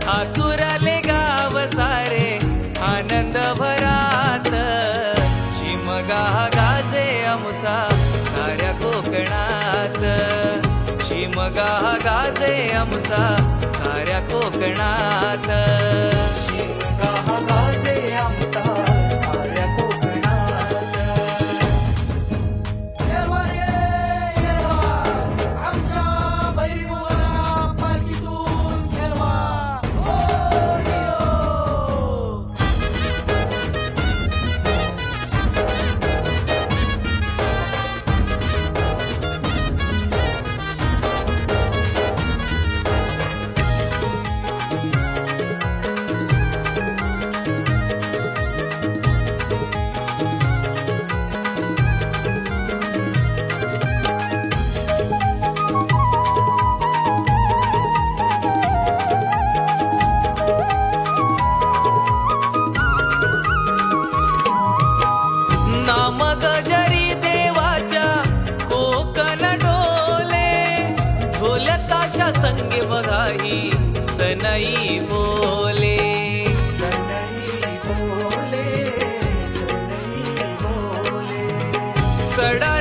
आतुरले गाव सारे आनंद भरात, शिमगा गाजे आमचा साऱ्या कोकणात, शिमगा गाजे आमचा साऱ्या कोकणात, शिमगा गाजे आमचा साऱ्या कोकणात. येरवा रे येरवा, आमच्या बैलमुला पालखीतून येरवा. हो यो. नाम गजरी देवाच्या कोकण डोले, ढोल ताशा संगे बघाही सनई बोले, सनई बोले, सनई बोले. सडा